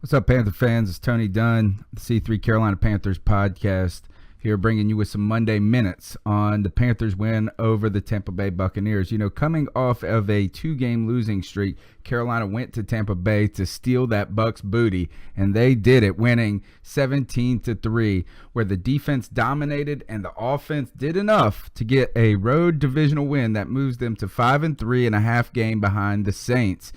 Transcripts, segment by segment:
What's up, Panther fans? It's Tony Dunn, the C3 Carolina Panthers podcast, here bringing you with some Monday minutes on the Panthers win over the Tampa Bay Buccaneers. You know, coming off of a 2-game losing streak, Carolina went to Tampa Bay to steal that Bucs booty, and they did it, winning 17-3, where the defense dominated and the offense did enough to get a road divisional win that moves them to 5-3 and a half game behind the Saints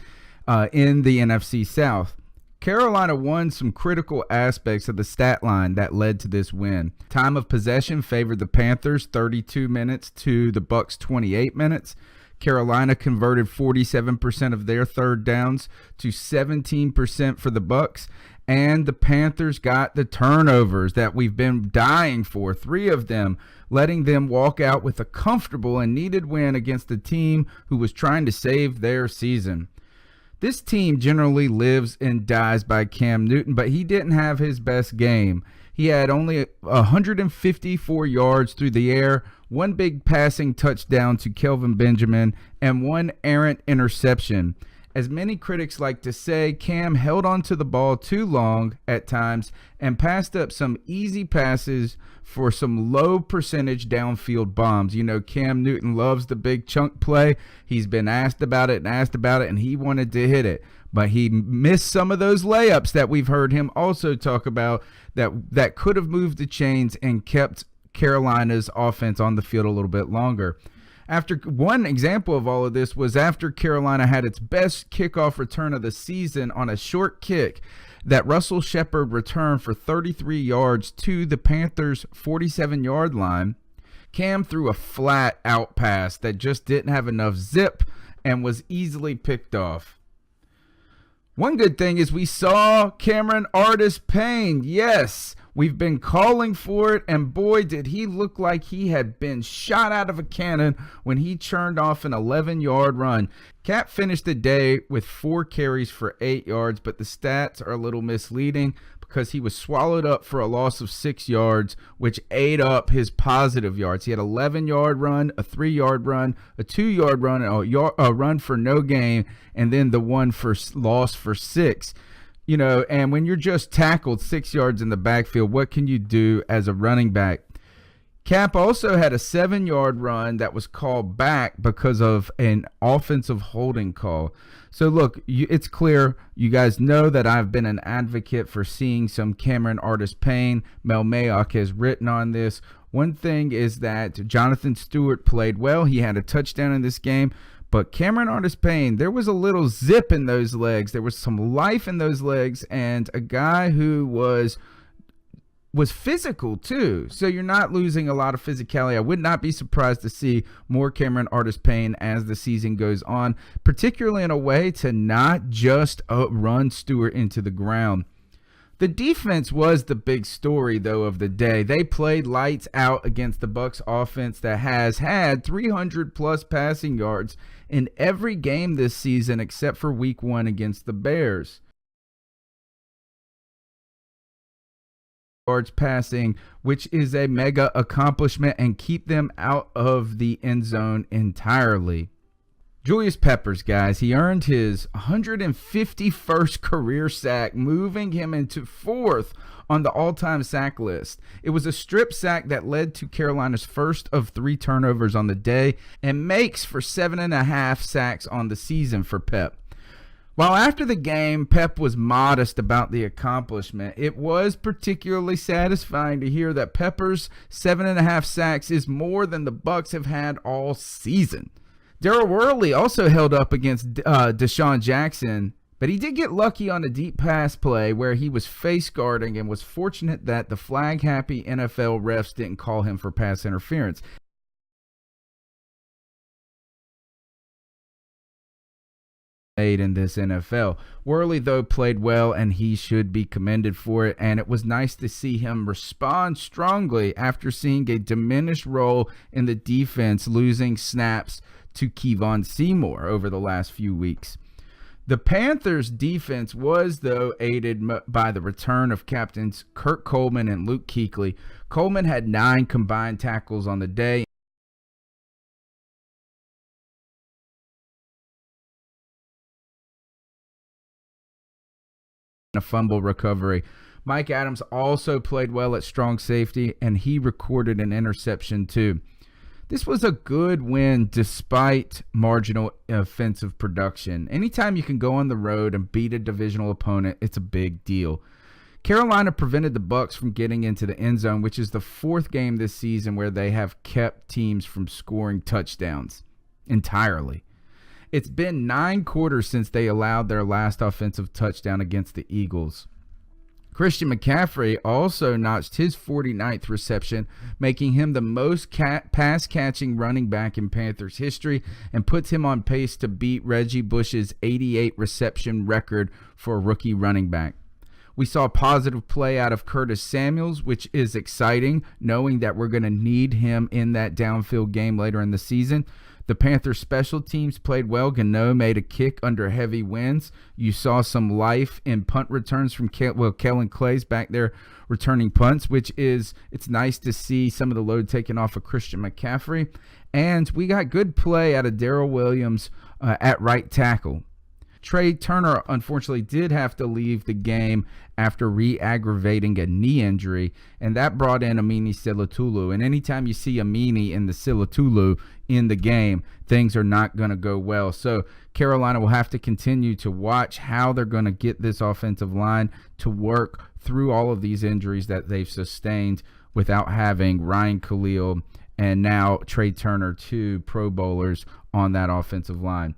in the NFC South. Carolina won some critical aspects of the stat line that led to this win. Time of possession favored the Panthers, 32 minutes to the Bucs 28 minutes. Carolina converted 47% of their third downs to 17% for the Bucs, and the Panthers got the turnovers that we've been dying for, 3 of them, letting them walk out with a comfortable and needed win against a team who was trying to save their season. This team generally lives and dies by Cam Newton, but he didn't have his best game. He had only 154 yards through the air, 1 big passing touchdown to Kelvin Benjamin, and 1 errant interception. As many critics like to say, Cam held onto the ball too long at times and passed up some easy passes for some low percentage downfield bombs. You know, Cam Newton loves the big chunk play. He's been asked about it, and he wanted to hit it. But he missed some of those layups that we've heard him also talk about that could have moved the chains and kept Carolina's offense on the field a little bit longer. One example of all of this was after Carolina had its best kickoff return of the season on a short kick that Russell Shepard returned for 33 yards to the Panthers' 47-yard line. Cam threw a flat out pass that just didn't have enough zip and was easily picked off. One good thing is we saw Cameron Artis-Payne. Yes, we've been calling for it, and boy, did he look like he had been shot out of a cannon when he churned off an 11-yard run. Cap finished the day with 4 carries for 8 yards, but the stats are a little misleading because he was swallowed up for a loss of 6 yards, which ate up his positive yards. He had an 11-yard run, a 3-yard run, a 2-yard run, a run for no gain, and then the one for loss for 6. You know, and when you're just tackled 6 yards in the backfield, what can you do as a running back? Cap also had a 7-yard run that was called back because of an offensive holding call. So look, it's clear, you guys know that I've been an advocate for seeing some Cameron Artis-Payne. Mel Mayock has written on this. One thing is that Jonathan Stewart played well. He had a touchdown in this game. But Cameron Artis-Payne, there was a little zip in those legs. There was some life in those legs, and a guy who was physical too. So you're not losing a lot of physicality. I would not be surprised to see more Cameron Artis-Payne as the season goes on, particularly in a way to not just run Stewart into the ground. The defense was the big story, though, of the day. They played lights out against the Bucs offense that has had 300-plus passing yards in every game this season except for Week 1 against the Bears. Yards passing, which is a mega accomplishment, and keep them out of the end zone entirely. Julius Peppers, guys, he earned his 151st career sack, moving him into 4th on the all-time sack list. It was a strip sack that led to Carolina's first of 3 turnovers on the day and makes for 7.5 sacks on the season for Pep. While after the game, Pep was modest about the accomplishment, it was particularly satisfying to hear that Peppers' 7.5 sacks is more than the Bucs have had all season. Darryl Worley also held up against Deshaun Jackson, but he did get lucky on a deep pass play where he was face guarding and was fortunate that the flag-happy NFL refs didn't call him for pass interference. Made in this NFL. Worley, though, played well, and he should be commended for it, and it was nice to see him respond strongly after seeing a diminished role in the defense, losing snaps to Kevon Seymour over the last few weeks. The Panthers' defense was, though, aided by the return of captains Kurt Coleman and Luke Kuechly. Coleman had 9 combined tackles on the day. a fumble recovery. Mike Adams also played well at strong safety, and he recorded an interception too. This was a good win despite marginal offensive production. Anytime you can go on the road and beat a divisional opponent, it's a big deal. Carolina prevented the Bucs from getting into the end zone, which is the fourth game this season where they have kept teams from scoring touchdowns entirely. It's been 9 quarters since they allowed their last offensive touchdown against the Eagles. Christian McCaffrey also notched his 49th reception, making him the most pass-catching running back in Panthers history and puts him on pace to beat Reggie Bush's 88 reception record for a rookie running back. We saw positive play out of Curtis Samuels, which is exciting, knowing that we're going to need him in that downfield game later in the season. The Panthers special teams played well. Gano made a kick under heavy winds. You saw some life in punt returns from Kellen Clay's back there returning punts, it's nice to see some of the load taken off of Christian McCaffrey. And we got good play out of Darrell Williams at right tackle. Trey Turner, unfortunately, did have to leave the game after re-aggravating a knee injury, and that brought in Amini Silatulu. And anytime you see Amini and the Silatulu in the game, things are not going to go well. So Carolina will have to continue to watch how they're going to get this offensive line to work through all of these injuries that they've sustained without having Ryan Khalil and now Trey Turner, 2 Pro Bowlers on that offensive line.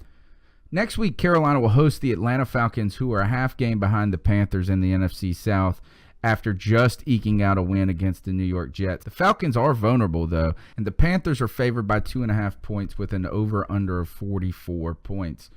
Next week, Carolina will host the Atlanta Falcons, who are a half game behind the Panthers in the NFC South after just eking out a win against the New York Jets. The Falcons are vulnerable, though, and the Panthers are favored by 2.5 points with an over-under of 44 points.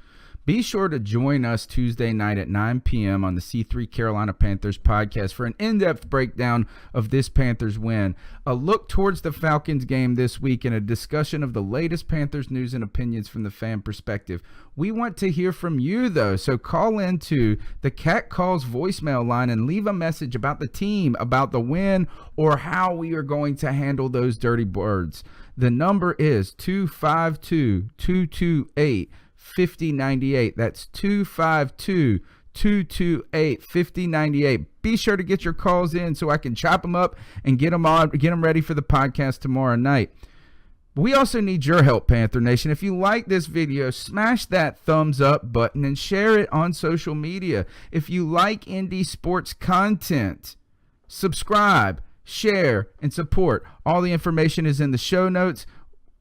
Be sure to join us Tuesday night at 9 p.m. on the C3 Carolina Panthers podcast for an in-depth breakdown of this Panthers win, a look towards the Falcons game this week, and a discussion of the latest Panthers news and opinions from the fan perspective. We want to hear from you, though, so call into the Cat Calls voicemail line and leave a message about the team, about the win, or how we are going to handle those dirty birds. The number is 252-228-5098. That's 252-228-5098. Be sure to get your calls in so I can chop them up and get them ready for the podcast tomorrow night. We also need your help, Panther Nation. If you like this video, smash that thumbs up button and share it on social media. If you like indie sports content, subscribe, share, and support. All the information is in the show notes,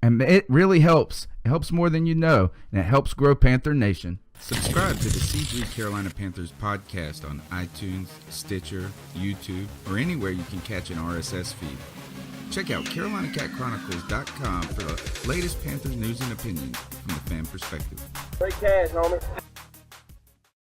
and it really helps. It helps more than you know, and it helps grow Panther Nation. Subscribe to the C3 Carolina Panthers podcast on iTunes, Stitcher, YouTube, or anywhere you can catch an RSS feed. Check out CarolinaCatChronicles.com for the latest Panthers news and opinions from the fan perspective. Great cash, homie.